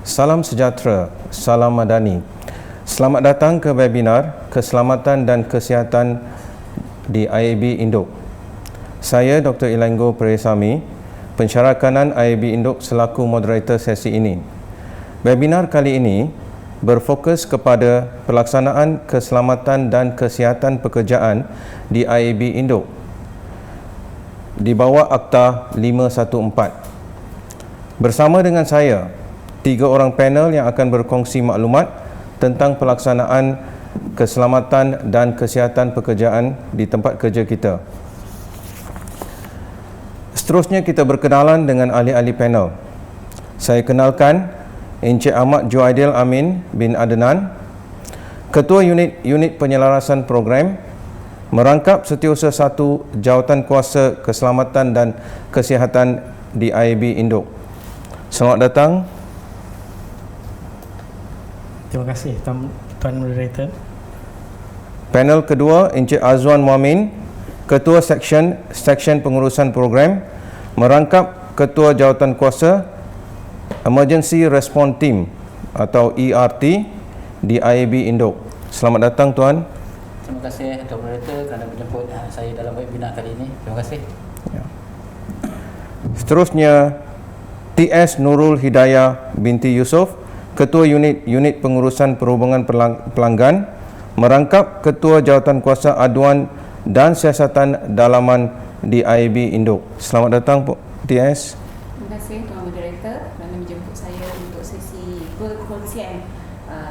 Salam sejahtera, salam madani. Selamat datang ke webinar Keselamatan dan Kesihatan di IAB Induk. Saya Dr. Ilanggo Peresami, pensyarah kanan IAB Induk selaku moderator sesi ini. Webinar kali ini berfokus kepada pelaksanaan keselamatan dan kesihatan pekerjaan di IAB Induk di bawah Akta 514. Bersama dengan saya, 3 orang panel yang akan berkongsi maklumat tentang pelaksanaan keselamatan dan kesihatan pekerjaan di tempat kerja kita. Seterusnya kita berkenalan dengan ahli-ahli panel. Saya kenalkan Encik Ahmad Juaidil Amin bin Adnan, Ketua Unit Penyelarasan Program, Merangkap Setiausaha 1 Jawatankuasa Keselamatan dan Kesihatan di IAB Induk. Selamat datang. Terima kasih Tuan Moderator. Panel kedua, Encik Azwan Muamin, Ketua Seksyen Pengurusan Program, Merangkap Ketua Jawatankuasa Emergency Response Team atau ERT di IAB Induk. Selamat datang Tuan. Terima kasih Tuan Moderator kerana menjemput saya dalam webinar kali ini. Terima kasih. Seterusnya, TS Nurul Hidayah binti Yusof, Ketua Unit Pengurusan Perhubungan Pelanggan, Merangkap Ketua Jawatankuasa Aduan dan Siasatan Dalaman di IAB Induk. Selamat datang TS. Terima kasih Tuan Moderator kerana menjemput saya untuk sesi perkongsian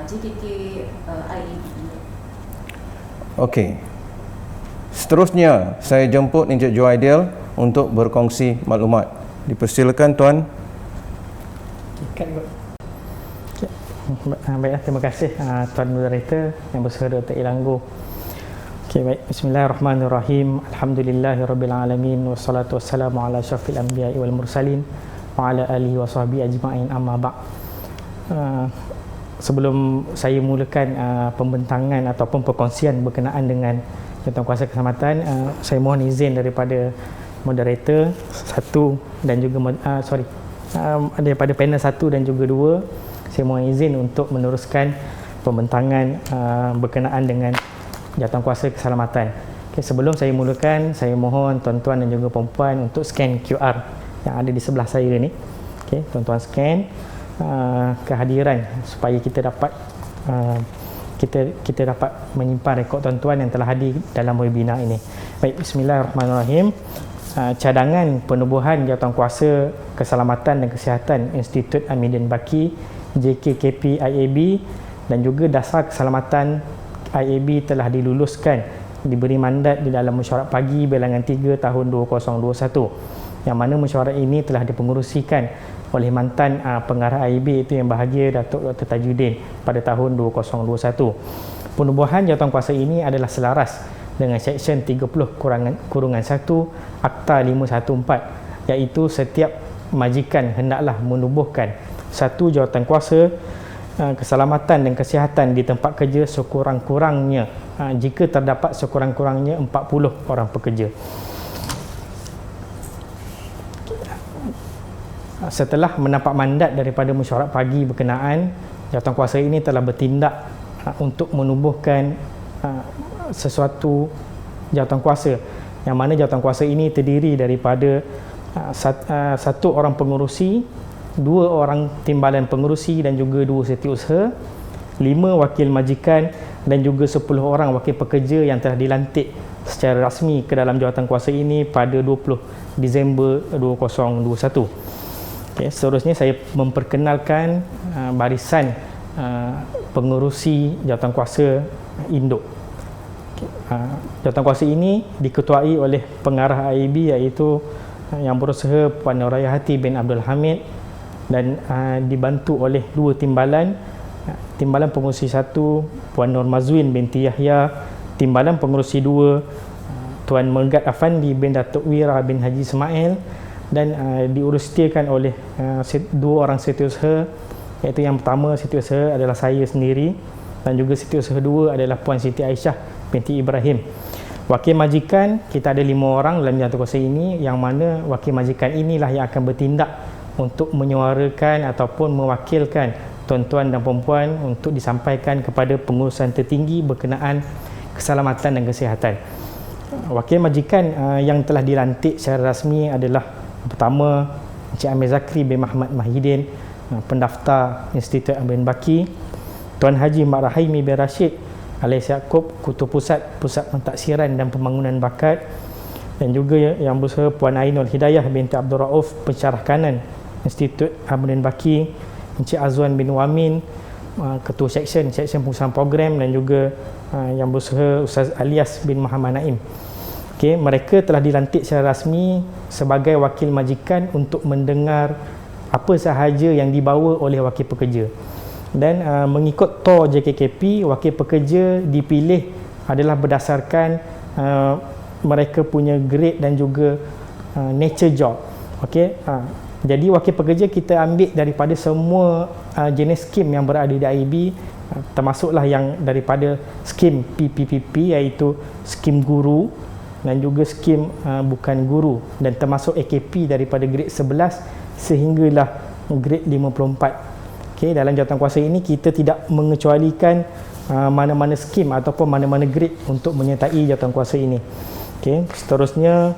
JKK IAB Induk. Okey. Seterusnya, saya jemput Encik Juaidil untuk berkongsi maklumat. Dipersilakan Tuan. Baiklah, terima kasih Tuan Moderator yang bersaudara Dr. Ilanggo. Okey, baik. Bismillahirrahmanirrahim. Alhamdulillahirabbil wassalatu wassalamu ala asyrafil anbiya'i wal mursalin wa ala alihi wa sahbihi ajma'in, amma ba'd. Sebelum saya mulakan pembentangan ataupun perkongsian berkenaan dengan Jawatankuasa Keselamatan, saya mohon izin daripada moderator satu dan juga daripada panel 1 dan juga 2. Saya mohon izin untuk meneruskan pembentangan berkenaan dengan Jawatankuasa Keselamatan. Okay, sebelum saya mulakan, saya mohon tuan-tuan dan juga puan-puan untuk scan QR yang ada di sebelah saya ni. Okay, tuan-tuan scan kehadiran supaya kita dapat kita dapat menyimpan rekod tuan-tuan yang telah hadir dalam webinar ini. Baik, bismillahirrahmanirrahim. Cadangan penubuhan Jawatankuasa Keselamatan dan Kesihatan Institut Amiruddin Baki JKKP IAB dan juga Dasar Keselamatan IAB telah diluluskan, diberi mandat di dalam mesyuarat pagi bilangan 3 tahun 2021, yang mana mesyuarat ini telah dipengerusikan oleh mantan pengarah IAB itu yang bahagia Datuk Dr. Tajuddin pada tahun 2021. Penubuhan jawatankuasa ini adalah selaras dengan Seksyen 30-1 Akta 514, iaitu setiap majikan hendaklah menubuhkan satu jawatankuasa keselamatan dan kesihatan di tempat kerja sekurang-kurangnya jika terdapat sekurang-kurangnya 40 orang pekerja. Setelah mendapat mandat daripada mesyuarat pagi berkenaan, jawatankuasa ini telah bertindak untuk menubuhkan sesuatu jawatankuasa, yang mana jawatankuasa ini terdiri daripada satu orang pengurusi, 2 orang timbalan pengurusi dan juga 2 setiausaha, 5 wakil majikan dan juga 10 orang wakil pekerja yang telah dilantik secara rasmi ke dalam jawatankuasa ini pada 20 Disember 2021. Okay, seterusnya saya memperkenalkan barisan pengurusi jawatankuasa Induk. Okay, jawatankuasa ini diketuai oleh pengarah IAB iaitu yang berusaha Puan Nurayahati bin Abdul Hamid dan dibantu oleh 2 timbalan. Timbalan pengurusi 1 Puan Nur Mazwin binti Yahya, timbalan pengurusi 2 Tuan Megat Afandi bin Datuk Wira bin Haji Ismail, dan diuruskan oleh 2 orang setiausaha, iaitu yang pertama setiausaha adalah saya sendiri dan juga setiausaha 2 adalah Puan Siti Aisyah binti Ibrahim. Wakil majikan, kita ada 5 orang dalam jawatankuasa ini, yang mana wakil majikan inilah yang akan bertindak untuk menyuarakan ataupun mewakilkan tuan-tuan dan perempuan untuk disampaikan kepada pengurusan tertinggi berkenaan keselamatan dan kesihatan. Wakil majikan yang telah dilantik secara rasmi adalah pertama Encik Amir Zakri bin Muhammad Mahidin, pendaftar Institut Amrin Baki, Tuan Haji Mak Rahimi bin Rashid Alias Yaakob, Ketua Pusat Pentaksiran dan Pembangunan Bakat, dan juga yang berusaha Puan Ainul Hidayah binti Abdul Rauf, pensyarah kanan Institut Amrin Baki, Encik Azwan bin Wamin, Ketua Seksyen Pengurusan Program, dan juga yang berusaha Ustaz Alias bin Muhammad Naim. Okay, mereka telah dilantik secara rasmi sebagai wakil majikan untuk mendengar apa sahaja yang dibawa oleh wakil pekerja. Dan mengikut TOR JKKP, wakil pekerja dipilih adalah berdasarkan mereka punya grade dan juga nature job. Okey, jadi wakil pekerja kita ambil daripada semua jenis skim yang berada di IAB, termasuklah yang daripada skim PPPP, iaitu skim guru, dan juga skim bukan guru, dan termasuk AKP daripada grade 11 sehinggalah grade 54. Okay, dalam jawatankuasa ini kita tidak mengecualikan mana-mana skim ataupun mana-mana grade untuk menyertai jawatankuasa ini. Okay, seterusnya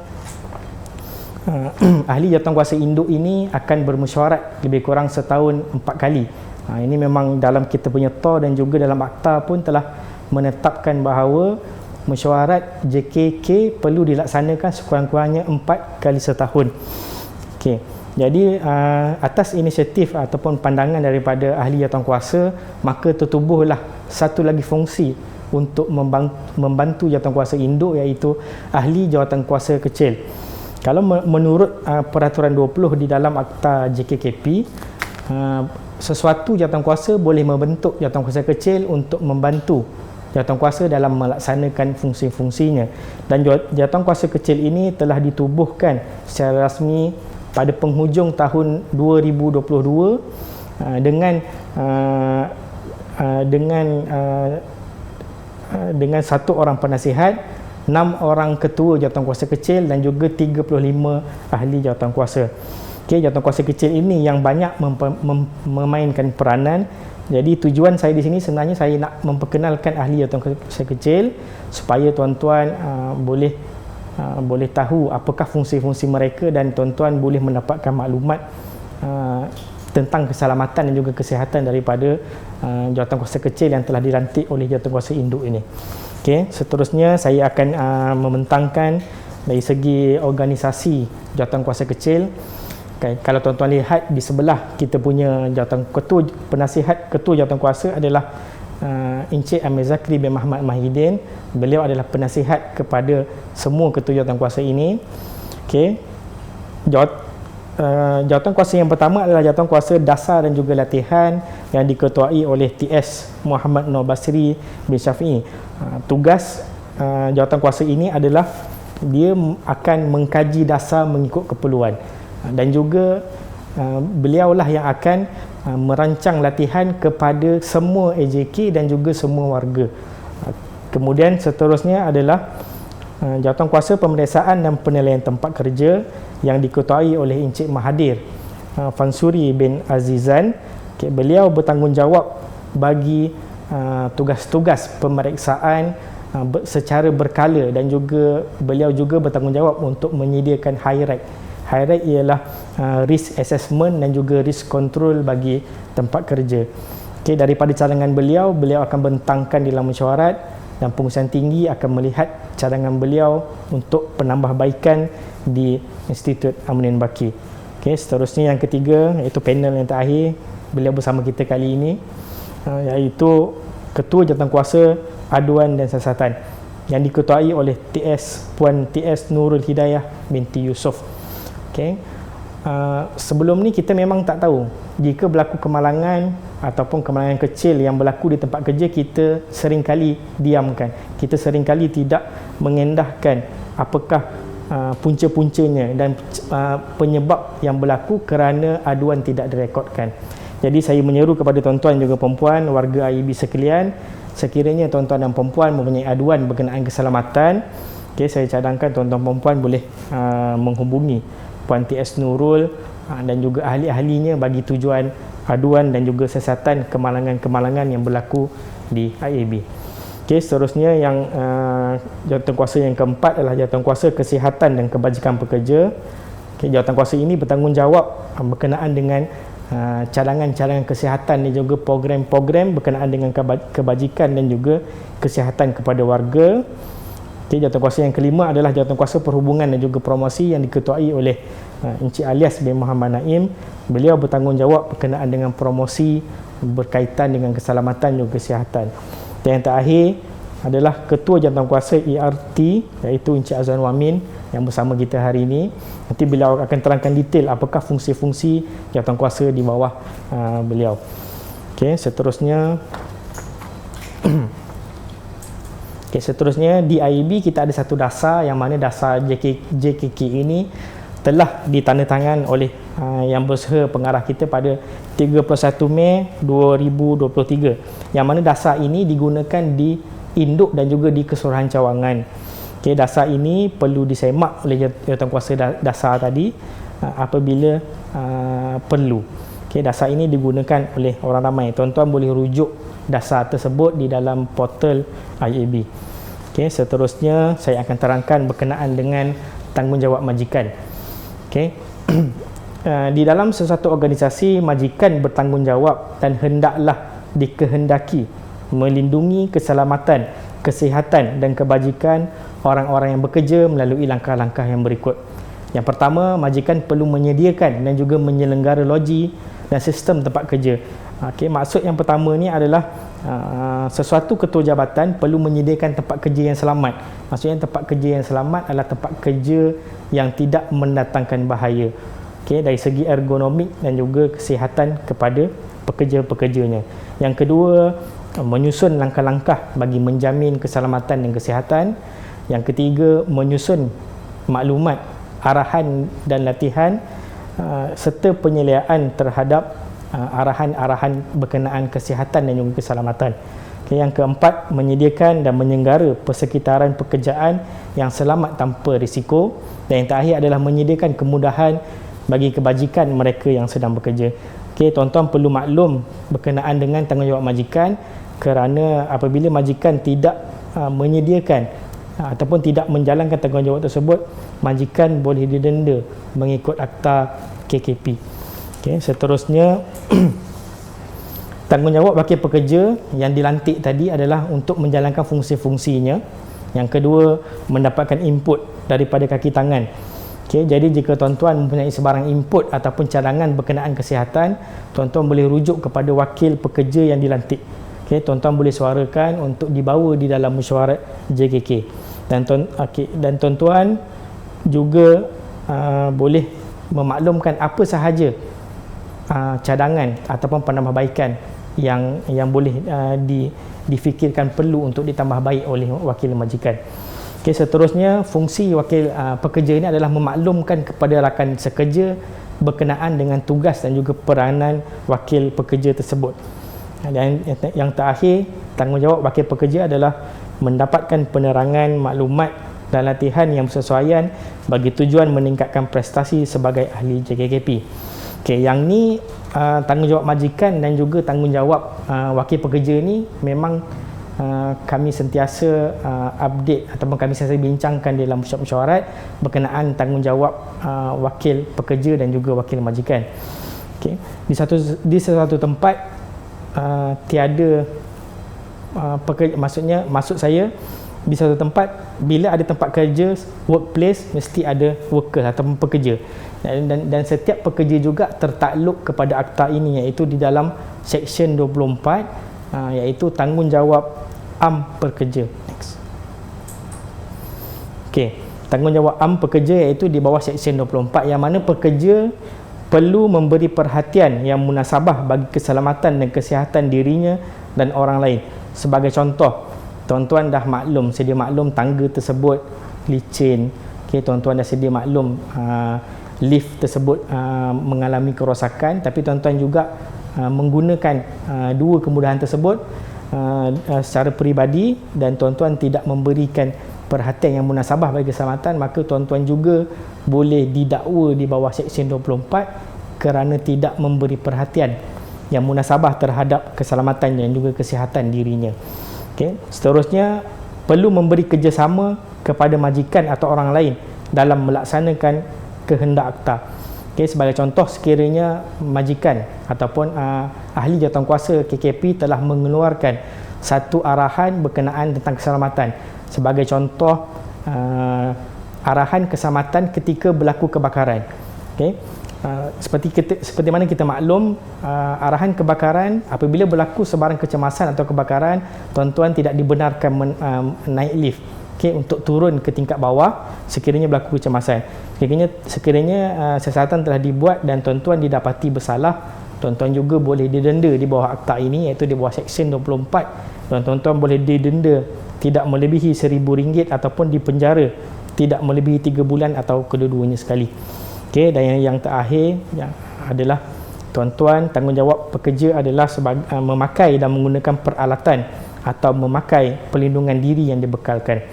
ahli jawatankuasa induk ini akan bermesyuarat lebih kurang setahun 4 kali. Ini memang dalam kita punya TOR dan juga dalam akta pun telah menetapkan bahawa mesyuarat JKK perlu dilaksanakan sekurang-kurangnya 4 kali setahun. Okay. Jadi atas inisiatif ataupun pandangan daripada ahli jawatankuasa, maka tertubuhlah satu lagi fungsi untuk membantu jawatankuasa induk, iaitu ahli jawatankuasa kecil. Kalau menurut peraturan 20 di dalam akta JKKP, sesuatu jawatankuasa boleh membentuk jawatankuasa kecil untuk membantu jawatankuasa dalam melaksanakan fungsi-fungsinya. Dan jawatankuasa kecil ini telah ditubuhkan secara rasmi pada penghujung tahun 2022 dengan 1 orang penasihat, 6 orang ketua jawatankuasa kecil dan juga 35 ahli jawatankuasa. Okey, jawatankuasa kecil ini yang banyak memainkan peranan. Jadi tujuan saya di sini sebenarnya saya nak memperkenalkan ahli jawatankuasa kecil supaya tuan-tuan boleh tahu apakah fungsi-fungsi mereka, dan tuan-tuan boleh mendapatkan maklumat tentang keselamatan dan juga kesihatan daripada jawatankuasa kecil yang telah dilantik oleh jawatankuasa induk ini. Okey, seterusnya saya akan membentangkan dari segi organisasi jawatankuasa kecil. Okay, kalau tuan-tuan lihat di sebelah, kita punya ketua penasihat ketua jawatankuasa adalah Encik Amir Zakri bin Muhammad Mahidin. Beliau adalah penasihat kepada semua ketua jawatankuasa ini. Okey. Jawatankuasa yang pertama adalah jawatankuasa dasar dan juga latihan yang diketuai oleh TS Muhammad Nur Basri bin Syafi'i. Tugas jawatankuasa ini adalah dia akan mengkaji dasar mengikut keperluan, dan juga beliaulah yang akan merancang latihan kepada semua AJK dan juga semua warga. Kemudian seterusnya adalah jawatankuasa pemeriksaan dan penilaian tempat kerja yang diketuai oleh Encik Mahathir Fansuri bin Azizan. Okay, beliau bertanggungjawab bagi tugas-tugas pemeriksaan secara berkala, dan juga beliau juga bertanggungjawab untuk menyediakan HIRAC. HIRAC ialah risk assessment dan juga risk control bagi tempat kerja. Okay, daripada cadangan beliau akan bentangkan dalam mesyuarat, dan pengurusan tinggi akan melihat cadangan beliau untuk penambahbaikan di Institut Amrin Baki. Okay, seterusnya yang ketiga, iaitu panel yang terakhir beliau bersama kita kali ini, iaitu Ketua Jawatankuasa Aduan dan Siasatan yang diketuai oleh Puan TS Nurul Hidayah binti Yusof. Okay. Sebelum ni kita memang tak tahu jika berlaku kemalangan ataupun kemalangan kecil yang berlaku di tempat kerja, kita seringkali diamkan. Kita seringkali tidak mengendahkan apakah punca-puncanya dan penyebab yang berlaku kerana aduan tidak direkodkan. Jadi saya menyeru kepada tuan-tuan juga perempuan, warga IAB sekalian, sekiranya tuan-tuan dan perempuan mempunyai aduan berkenaan keselamatan, Okay, saya cadangkan tuan-tuan perempuan boleh menghubungi Puan T.S. Nurul dan juga ahli-ahlinya bagi tujuan aduan dan juga siasatan kemalangan-kemalangan yang berlaku di IAB. Okay, seterusnya yang jawatankuasa yang keempat adalah jawatankuasa kesihatan dan kebajikan pekerja. Okay, jawatankuasa ini bertanggungjawab berkenaan dengan cadangan-cadangan kesihatan dan juga program-program berkenaan dengan kebajikan dan juga kesihatan kepada warga. Okay, jawatankuasa yang kelima adalah jawatankuasa perhubungan dan juga promosi yang diketuai oleh Encik Alias bin Muhammad Naim. Beliau bertanggungjawab berkenaan dengan promosi berkaitan dengan keselamatan dan juga kesihatan. Dan yang terakhir adalah Ketua Jawatankuasa ERT iaitu Encik Azwan Wamin yang bersama kita hari ini. Nanti beliau akan terangkan detail apakah fungsi-fungsi jawatankuasa di bawah beliau. Okey, seterusnya seterusnya di IAB kita ada satu dasar yang mana dasar JKK ini telah ditandatangan oleh yang berusaha pengarah kita pada 31 Mei 2023, yang mana dasar ini digunakan di induk dan juga di keseluruhan cawangan. Okay, dasar ini perlu disemak oleh jawatankuasa dasar tadi apabila perlu. Okay, dasar ini digunakan oleh orang ramai. Tuan-tuan boleh rujuk dasar tersebut di dalam portal IAB. Okay, seterusnya saya akan terangkan berkenaan dengan tanggungjawab majikan. Okay. Di dalam sesuatu organisasi, majikan bertanggungjawab dan hendaklah dikehendaki melindungi keselamatan, kesihatan dan kebajikan orang-orang yang bekerja melalui langkah-langkah yang berikut. Yang pertama, majikan perlu menyediakan dan juga menyelenggara loji dan sistem tempat kerja. Okay, maksud yang pertama ni adalah sesuatu ketua jabatan perlu menyediakan tempat kerja yang selamat. Maksudnya tempat kerja yang selamat adalah tempat kerja yang tidak mendatangkan bahaya. Okay, dari segi ergonomik dan juga kesihatan kepada pekerja-pekerjanya. Yang kedua, menyusun langkah-langkah bagi menjamin keselamatan dan kesihatan. Yang ketiga, menyusun maklumat, arahan dan latihan serta penyeliaan terhadap arahan-arahan berkenaan kesihatan dan juga keselamatan. Okay, yang keempat, menyediakan dan menyenggara persekitaran pekerjaan yang selamat tanpa risiko. Dan yang terakhir adalah menyediakan kemudahan bagi kebajikan mereka yang sedang bekerja. Okay, tuan-tuan perlu maklum berkenaan dengan tanggungjawab majikan, kerana apabila majikan tidak menyediakan ataupun tidak menjalankan tanggungjawab tersebut, majikan boleh didenda mengikut akta KKP. Okay, seterusnya tanggungjawab wakil pekerja yang dilantik tadi adalah untuk menjalankan fungsi-fungsinya. Yang kedua, mendapatkan input daripada kaki tangan. Okay, jadi jika tuan-tuan mempunyai sebarang input ataupun cadangan berkenaan kesihatan, tuan-tuan boleh rujuk kepada wakil pekerja yang dilantik. Okay, tuan-tuan boleh suarakan untuk dibawa di dalam mesyuarat JKK. Dan tuan-tuan juga boleh memaklumkan apa sahaja cadangan ataupun penambahbaikan yang boleh difikirkan perlu untuk ditambah baik oleh wakil majikan. Okay, seterusnya, fungsi wakil pekerja ini adalah memaklumkan kepada rakan sekerja berkenaan dengan tugas dan juga peranan wakil pekerja tersebut. Dan yang terakhir, tanggungjawab wakil pekerja adalah mendapatkan penerangan, maklumat dan latihan yang bersesuaian bagi tujuan meningkatkan prestasi sebagai ahli JKKP. Okay, yang ni tanggungjawab majikan dan juga tanggungjawab wakil pekerja ni memang kami sentiasa update ataupun kami sentiasa bincangkan dalam mesyuarat berkenaan tanggungjawab wakil pekerja dan juga wakil majikan. Okay. Di sesuatu tempat tiada maksud saya di satu tempat, bila ada tempat kerja, workplace, mesti ada worker ataupun pekerja, dan setiap pekerja juga tertakluk kepada akta ini, iaitu di dalam seksyen 24, iaitu tanggungjawab am pekerja. Next. Okey, tanggungjawab am pekerja iaitu di bawah seksyen 24, yang mana pekerja perlu memberi perhatian yang munasabah bagi keselamatan dan kesihatan dirinya dan orang lain. Sebagai contoh, tuan-tuan dah sedia maklum tangga tersebut licin. Okey, tuan-tuan dah sedia maklum lift tersebut mengalami kerosakan, tapi tuan-tuan juga menggunakan dua kemudahan tersebut secara peribadi, dan tuan-tuan tidak memberikan perhatian yang munasabah bagi keselamatan, maka tuan-tuan juga boleh didakwa di bawah Seksyen 24 kerana tidak memberi perhatian yang munasabah terhadap keselamatan dan juga kesihatan dirinya. Okay. Seterusnya, perlu memberi kerjasama kepada majikan atau orang lain dalam melaksanakan kehendak akta. Okay, sebagai contoh, sekiranya majikan ataupun ahli jawatankuasa KKP telah mengeluarkan satu arahan berkenaan tentang keselamatan. Sebagai contoh, arahan keselamatan ketika berlaku kebakaran. Okay. Seperti mana kita maklum, arahan kebakaran apabila berlaku sebarang kecemasan atau kebakaran, tuan-tuan tidak dibenarkan naik lift, okay, untuk turun ke tingkat bawah sekiranya berlaku kecemasan. Sekiranya siasatan telah dibuat dan tuan-tuan didapati bersalah, tuan-tuan juga boleh didenda di bawah akta ini, iaitu di bawah Seksyen 24. Dan tuan-tuan boleh didenda tidak melebihi RM1,000 ataupun dipenjara tidak melebihi 3 bulan atau kedua-duanya sekali. Okey, dan yang terakhir adalah tuan-tuan, tanggungjawab pekerja adalah memakai dan menggunakan peralatan atau memakai pelindungan diri yang dibekalkan.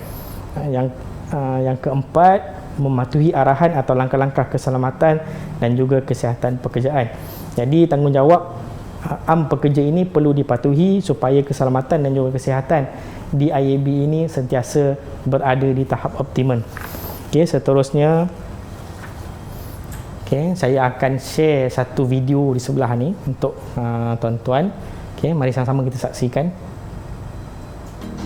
Yang keempat, mematuhi arahan atau langkah-langkah keselamatan dan juga kesihatan pekerjaan. Jadi tanggungjawab pekerja ini perlu dipatuhi supaya keselamatan dan juga kesihatan di IAB ini sentiasa berada di tahap optimum. Okey, seterusnya, saya akan share satu video di sebelah ni untuk tuan-tuan. Mari sama-sama kita saksikan.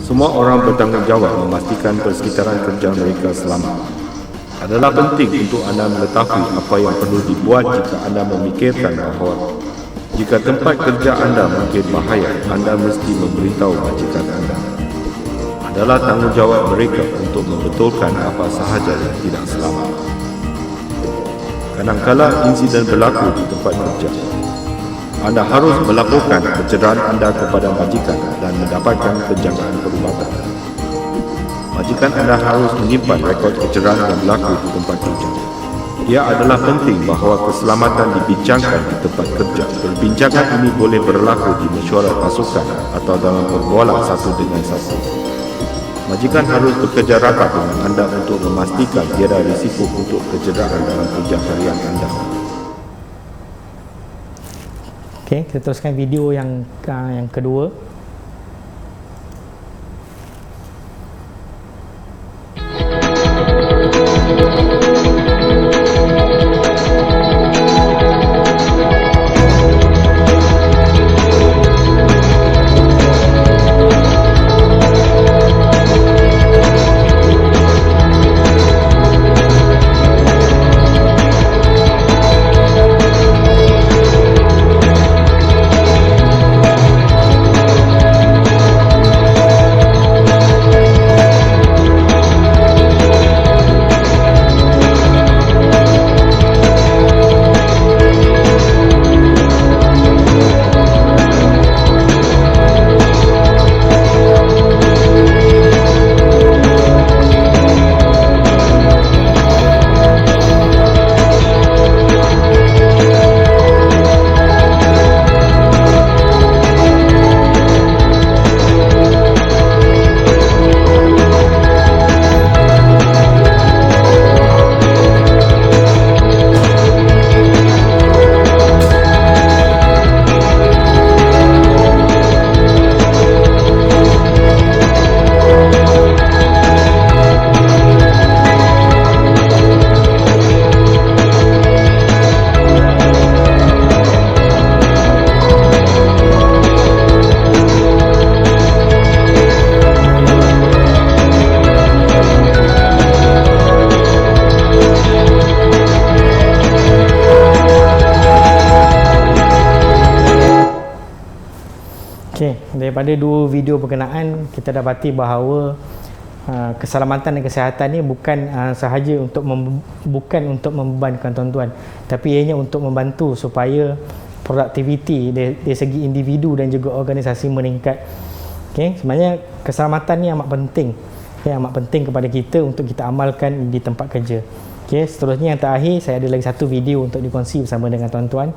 Semua orang bertanggungjawab memastikan persekitaran kerja mereka selamat. Adalah penting untuk anda mengetahui apa yang perlu dibuat jika anda memikirkan bahawa jika tempat kerja anda mungkin bahaya, anda mesti memberitahu majikan anda. Adalah tanggungjawab mereka untuk membetulkan apa sahaja yang tidak selamat. Kadangkala insiden berlaku di tempat kerja. Anda harus melaporkan kecederaan anda kepada majikan dan mendapatkan penjagaan perubatan. Majikan anda harus menyimpan rekod kecederaan yang berlaku di tempat kerja. Ia adalah penting bahawa keselamatan dibincangkan di tempat kerja. Perbincangan ini boleh berlaku di mesyuarat pasukan atau dalam perbualan satu dengan satu. Majikan harus bekerja rapat dengan anda untuk memastikan tiada risiko untuk kecederaan dalam kerja harian anda. Okey, kita teruskan video yang kedua. Daripada dua video berkenaan, kita dapati bahawa keselamatan dan kesihatan ni bukan sahaja untuk untuk membebankan tuan-tuan, tapi ianya untuk membantu supaya produktiviti dari segi individu dan juga organisasi meningkat. Sebenarnya keselamatan ni amat penting. Amat penting kepada kita untuk kita amalkan di tempat kerja. Seterusnya yang terakhir, saya ada lagi satu video untuk dikongsi bersama dengan tuan-tuan.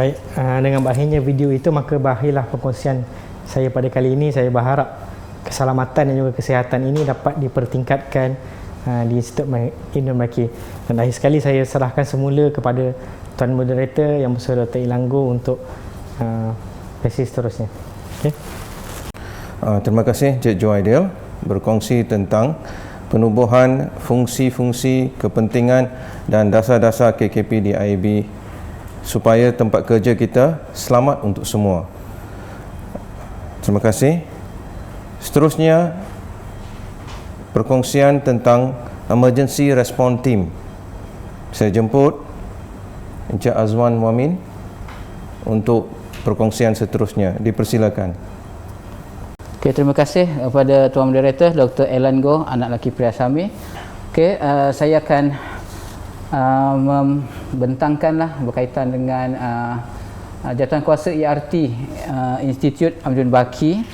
Baik, dengan berakhirnya video itu, maka berakhirlah perkongsian saya pada kali ini. Saya berharap keselamatan dan juga kesihatan ini dapat dipertingkatkan di Institut Indon Melaki. Dan akhir sekali saya serahkan semula kepada Tuan Moderator Yang Bersaudara Dr. Ilanggo untuk sesi seterusnya. Okay. Terima kasih Cik Joaidil berkongsi tentang penubuhan fungsi-fungsi, kepentingan dan dasar-dasar KKP di IAB supaya tempat kerja kita selamat untuk semua. Terima kasih. Seterusnya, perkongsian tentang Emergency Response Team. Saya jemput Encik Azwan Muamin untuk perkongsian seterusnya. Dipersilakan. Okay, terima kasih kepada Tuan Moderator Dr. Ilanggo, anak lelaki Priyasami. Okay, saya akan membentangkanlah berkaitan dengan jawatankuasa ERT Institut Amjad Baki.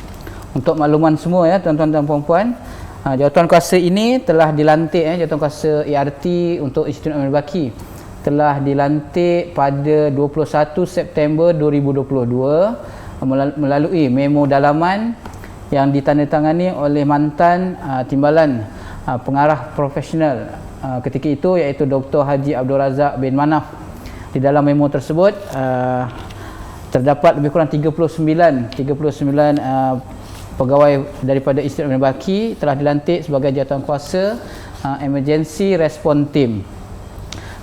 Untuk makluman semua ya tuan-tuan dan puan-puan, jawatankuasa ini telah dilantik jawatankuasa ERT untuk Institut Amjad Baki telah dilantik pada 21 September 2022 melalui memo dalaman yang ditandatangani oleh mantan timbalan pengarah profesional ketika itu, iaitu Dr. Haji Abdul Razak bin Manaf. Di dalam memo tersebut terdapat lebih kurang 39 pegawai daripada Institut Amjad Baki telah dilantik sebagai jawatankuasa Emergency Response Team.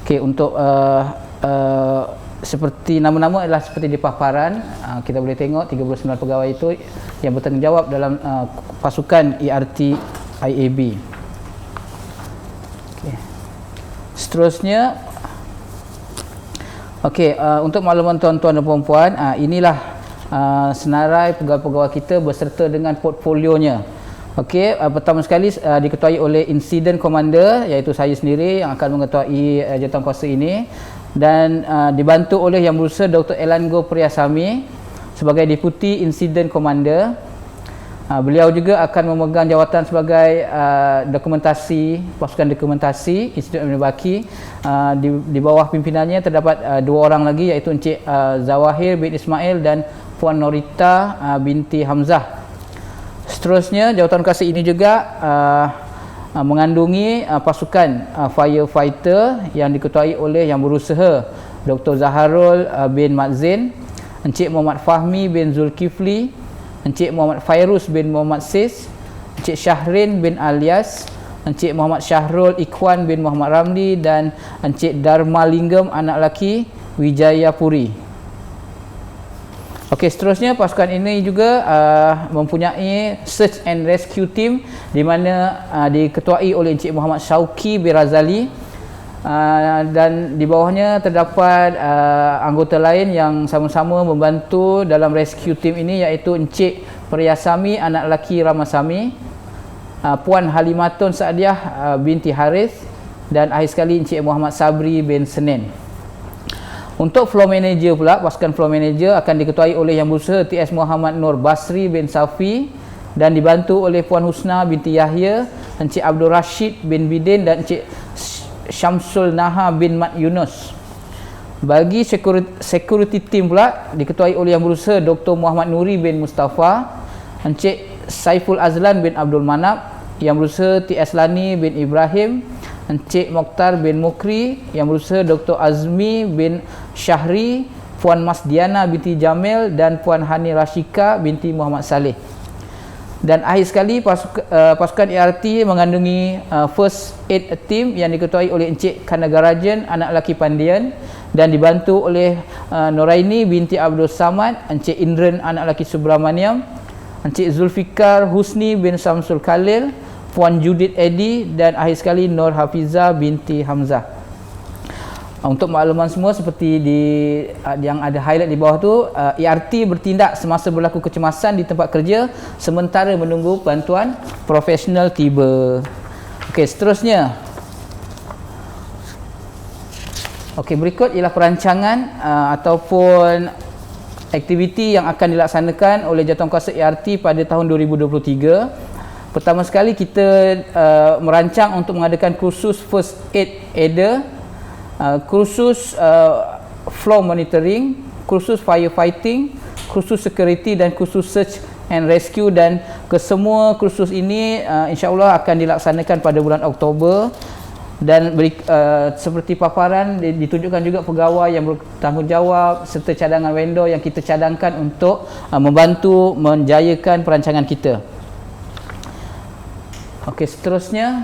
Okey, untuk seperti nama-nama adalah seperti di paparan, kita boleh tengok 39 pegawai itu yang bertanggungjawab dalam pasukan ERT IAB. Okay. Seterusnya, untuk makluman tuan-tuan dan puan-puan, inilah senarai pegawai-pegawai kita berserta dengan portfolionya. Pertama sekali diketuai oleh Incident Commander, iaitu saya sendiri yang akan mengetuai jawatankuasa ini, dan dibantu oleh Yang Berusaha Dr. Ilanggo Priyasami sebagai Deputy Incident Commander. Beliau juga akan memegang jawatan sebagai dokumentasi, pasukan dokumentasi Institut Amjad Baki. Di bawah pimpinannya terdapat dua orang lagi, iaitu Encik Zawahir bin Ismail dan Puan Norita binti Hamzah. Seterusnya, jawatankuasa ini juga mengandungi pasukan firefighter yang diketuai oleh Yang Berusaha Dr. Zaharul bin Madzin, Encik Muhammad Fahmi bin Zulkifli, Encik Muhammad Fairuz bin Muhammad Sis, Encik Syahrin bin Alias, Encik Muhammad Syahrul Ikhwan bin Muhammad Ramli, dan Encik Dharmalingam anak lelaki Wijayapuri. Seterusnya pasukan ini juga mempunyai Search and Rescue Team di mana diketuai oleh Encik Muhammad Syauqi bin Razali, dan di bawahnya terdapat anggota lain yang sama-sama membantu dalam rescue team ini, iaitu Encik Priyasami anak lelaki Ramasami, Puan Halimatun Saadiah binti Harith, dan akhir sekali Encik Muhammad Sabri bin Senin. Untuk floor manager pula, pasukan floor manager akan diketuai oleh Yang Berusaha TS Muhammad Nur Basri bin Safi, dan dibantu oleh Puan Husna binti Yahya, Encik Abdul Rashid bin Bidin, dan Encik Syamsul Naha bin Mat Yunus. Bagi security team pula diketuai oleh Yang Berusaha Dr. Muhammad Nuri bin Mustafa, Encik Saiful Azlan bin Abdul Manap, Yang Berusaha TS Lani bin Ibrahim, Encik Mokhtar bin Mukri, Yang Berusaha Dr. Azmi bin Syahri, Puan Mas Diana binti Jamil, dan Puan Hani Rashika binti Muhammad Saleh. Dan akhir sekali pasukan ERT mengandungi First Aid Team yang diketuai oleh Encik Kanagarajan anak lelaki Pandian, dan dibantu oleh Noraini binti Abdul Samad, Encik Indran anak lelaki Subramaniam, Encik Zulfikar Husni bin Samsul Khalil, Puan Judith Edi, dan akhir sekali Nur Hafiza binti Hamzah. Untuk makluman semua, seperti yang ada highlight di bawah tu, ERT bertindak semasa berlaku kecemasan di tempat kerja sementara menunggu bantuan profesional tiba. Seterusnya. Berikut ialah perancangan ataupun aktiviti yang akan dilaksanakan oleh jawatankuasa ERT pada tahun 2023. Pertama sekali, kita merancang untuk mengadakan kursus First Aid Aider, kursus floor monitoring, khusus firefighting, khusus security dan khusus search and rescue, dan kesemua kursus ini insya-Allah akan dilaksanakan pada bulan Oktober. Dan seperti paparan ditunjukkan juga pegawai yang bertanggungjawab serta cadangan vendor yang kita cadangkan untuk membantu menjayakan perancangan kita. Okey, seterusnya.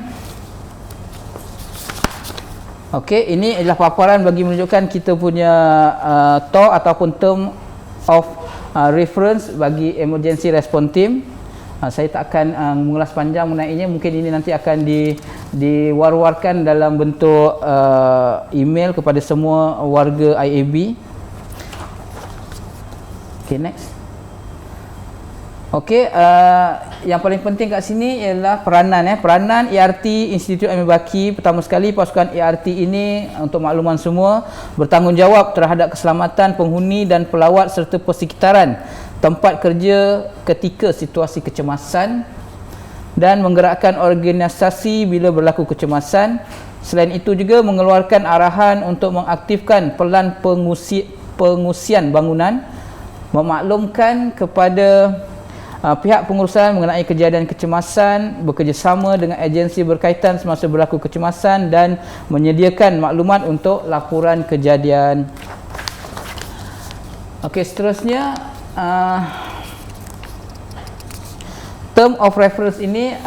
Okey, ini adalah paparan bagi menunjukkan kita punya TOR ataupun term of reference bagi emergency response team. Saya tak akan mengulas panjang mengenainya, mungkin ini nanti akan diwar-warkan dalam bentuk email kepada semua warga IAB. Okay, next. Okey, yang paling penting kat sini ialah peranan ERT Institut Amir Baki. Pertama sekali, pasukan ERT ini untuk makluman semua bertanggungjawab terhadap keselamatan penghuni dan pelawat serta persekitaran tempat kerja ketika situasi kecemasan dan menggerakkan organisasi bila berlaku kecemasan. Selain itu juga mengeluarkan arahan untuk mengaktifkan pelan pengusian bangunan, memaklumkan kepada pihak pengurusan mengenai kejadian kecemasan, bekerjasama dengan agensi berkaitan semasa berlaku kecemasan dan menyediakan maklumat untuk laporan kejadian. Okey, seterusnya term of reference ini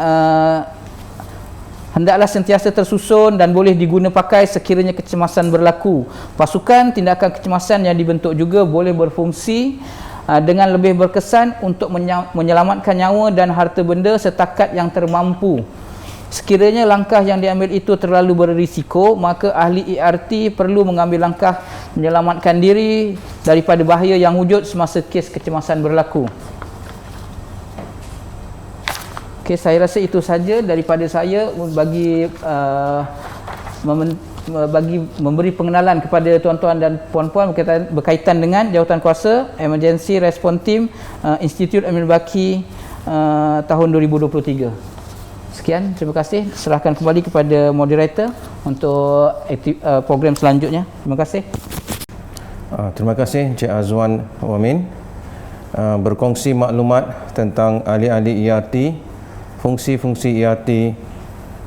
hendaklah sentiasa tersusun dan boleh diguna pakai sekiranya kecemasan berlaku. Pasukan tindakan kecemasan yang dibentuk juga boleh berfungsi dengan lebih berkesan untuk menyelamatkan nyawa dan harta benda setakat yang termampu. Sekiranya langkah yang diambil itu terlalu berisiko, maka ahli ERT perlu mengambil langkah menyelamatkan diri daripada bahaya yang wujud semasa kes kecemasan berlaku. Okey, saya rasa itu saja daripada saya bagi memberi pengenalan kepada tuan-tuan dan puan-puan berkaitan dengan Jawatankuasa Emergency Response Team Institut Amir Baki tahun 2023. Sekian, terima kasih. Serahkan kembali kepada moderator untuk program selanjutnya. Terima kasih. Terima kasih Encik Azwan Wamin berkongsi maklumat tentang ahli-ahli ERT, fungsi-fungsi ERT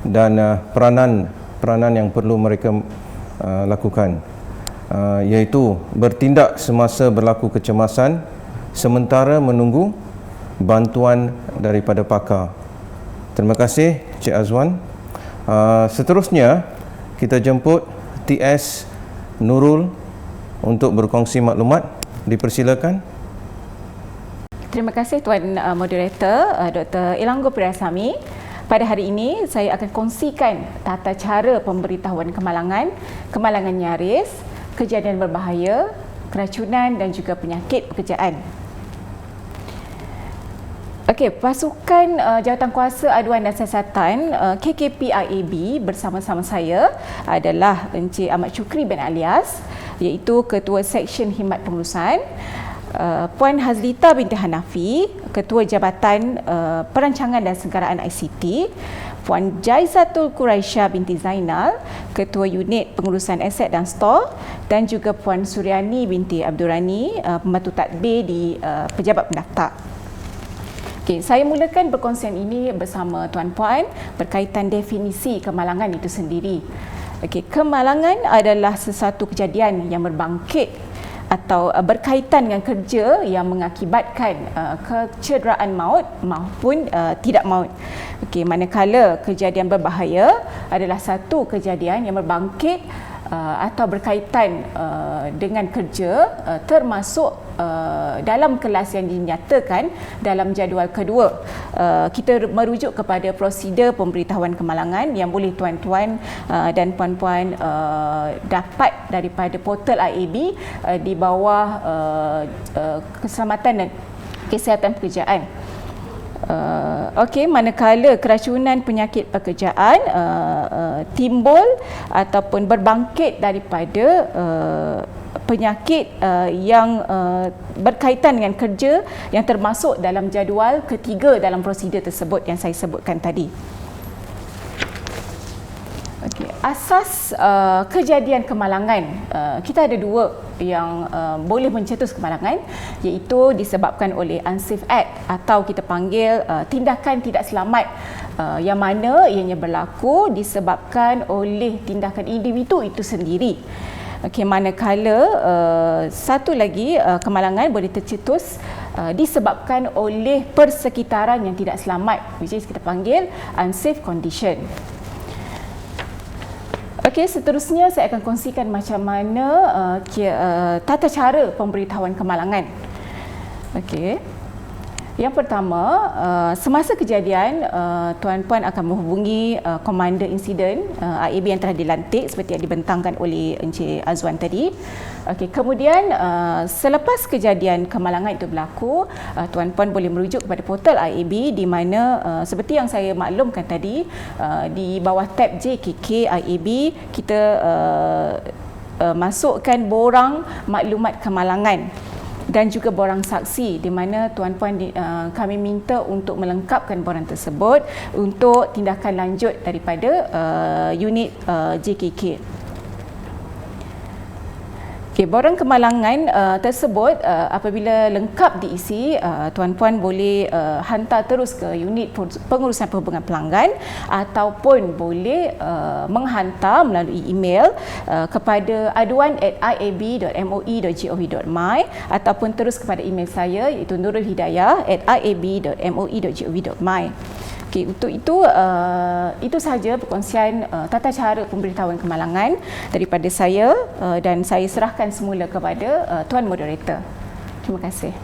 dan peranan yang perlu mereka lakukan, iaitu bertindak semasa berlaku kecemasan sementara menunggu bantuan daripada pakar. Terima kasih Cik Azwan. Seterusnya kita jemput TS Nurul untuk berkongsi maklumat. Dipersilakan. Terima kasih Tuan Moderator Dr. Ilanggo Priyasami. Pada hari ini saya akan kongsikan tata cara pemberitahuan kemalangan, kemalangan nyaris, kejadian berbahaya, keracunan dan juga penyakit pekerjaan. Okey, pasukan Jawatankuasa Aduan dan Siasatan KKP IAB bersama-sama saya adalah Encik Ahmad Syukri bin Alias, iaitu Ketua Seksyen Khidmat Pengurusan, Puan Hazlita binti Hanafi, Ketua Jabatan Perancangan dan Senggaraan ICT, Puan Jaizatul Quraisyah binti Zainal, Ketua Unit Pengurusan Aset dan Stor, dan juga Puan Suryani binti Abdurrani, Pembantu Tadbir di Pejabat Pendaftar. Okay, saya mulakan perkongsian ini bersama tuan-puan berkaitan definisi kemalangan itu sendiri. Okay, kemalangan adalah sesuatu kejadian yang berbangkit atau berkaitan dengan kerja yang mengakibatkan kecederaan maut maupun tidak maut. Okay, manakala kejadian berbahaya adalah satu kejadian yang berbangkit atau berkaitan dengan kerja termasuk dalam kelas yang dinyatakan dalam jadual kedua. Kita merujuk kepada prosedur pemberitahuan kemalangan yang boleh tuan-tuan dan puan-puan dapat daripada portal IAB di bawah keselamatan dan kesihatan pekerjaan. Okey, manakala keracunan penyakit pekerjaan timbul ataupun berbangkit daripada penyakit yang berkaitan dengan kerja yang termasuk dalam jadual ketiga dalam prosedur tersebut yang saya sebutkan tadi. Okay. Asas kejadian kemalangan, kita ada dua yang boleh mencetus kemalangan, iaitu disebabkan oleh unsafe act atau kita panggil tindakan tidak selamat, yang mana ianya berlaku disebabkan oleh tindakan individu itu sendiri. Okey, manakala satu lagi kemalangan boleh tercetus disebabkan oleh persekitaran yang tidak selamat, which is kita panggil unsafe condition. Okey, seterusnya saya akan kongsikan macam mana tata cara pemberitahuan kemalangan. Okey. Yang pertama, semasa kejadian, tuan-puan akan menghubungi komander insiden IAB yang telah dilantik seperti yang dibentangkan oleh Encik Azwan tadi. Okey, kemudian selepas kejadian kemalangan itu berlaku, tuan-puan boleh merujuk kepada portal IAB di mana seperti yang saya maklumkan tadi, di bawah tab JKK IAB kita masukkan borang maklumat kemalangan dan juga borang saksi, di mana tuan-puan kami minta untuk melengkapkan borang tersebut untuk tindakan lanjut daripada unit JKK. Okay, borang kemalangan tersebut apabila lengkap diisi, tuan-puan boleh hantar terus ke unit pengurusan perhubungan pelanggan ataupun boleh menghantar melalui email kepada aduan@iab.moi.gov.my ataupun terus kepada email saya iaitu nurulhidayah@iab.moi.gov.my. Okey, untuk itu sahaja perkongsian tata cara pemberitahuan kemalangan daripada saya dan saya serahkan semula kepada Tuan Moderator. Terima kasih.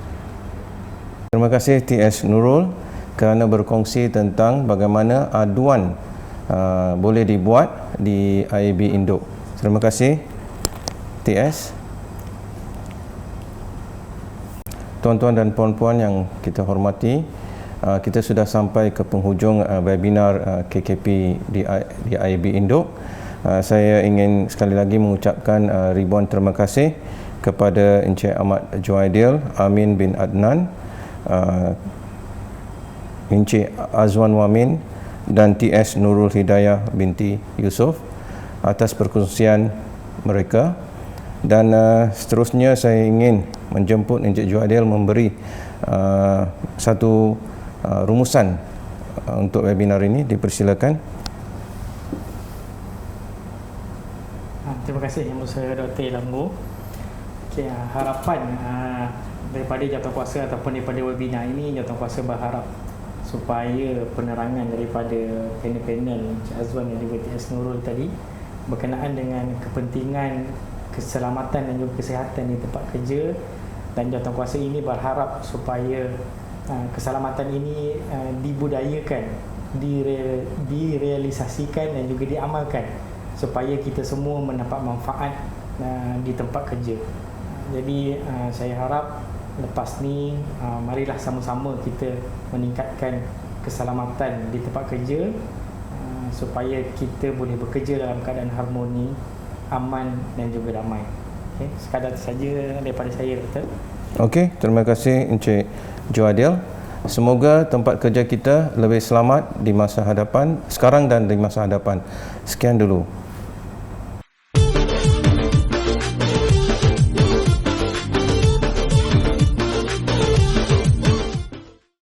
Terima kasih TS Nurul kerana berkongsi tentang bagaimana aduan boleh dibuat di IAB Induk. Terima kasih TS. Tuan-tuan dan puan-puan yang kita hormati, kita sudah sampai ke penghujung webinar KKP di IAB Induk. Saya ingin sekali lagi mengucapkan ribuan terima kasih kepada Encik Ahmad Juaidil Amin bin Adnan, Encik Azwan Wamin dan TS Nurul Hidayah binti Yusof atas perkongsian mereka. Dan seterusnya saya ingin menjemput Encik Juaidil memberi satu rumusan untuk webinar ini. Dipersilakan. Terima kasih Yang Bersaudara Dr. Ilanggo. Okay, harapan daripada jawatankuasa ataupun daripada webinar ini, jawatankuasa berharap supaya penerangan daripada panel-panel Encik Azwan dan juga TS Nurul tadi berkenaan dengan kepentingan keselamatan dan juga kesihatan di tempat kerja, dan jawatankuasa ini berharap supaya keselamatan ini dibudayakan, direalisasikan dan juga diamalkan supaya kita semua mendapat manfaat di tempat kerja. Jadi saya harap lepas ni marilah sama-sama kita meningkatkan keselamatan di tempat kerja supaya kita boleh bekerja dalam keadaan harmoni, aman dan juga damai. Okay, sekadar saja daripada saya, Doktor. Okey, terima kasih Encik Juaidil. Semoga tempat kerja kita lebih selamat di masa hadapan, sekarang dan di masa hadapan. Sekian dulu.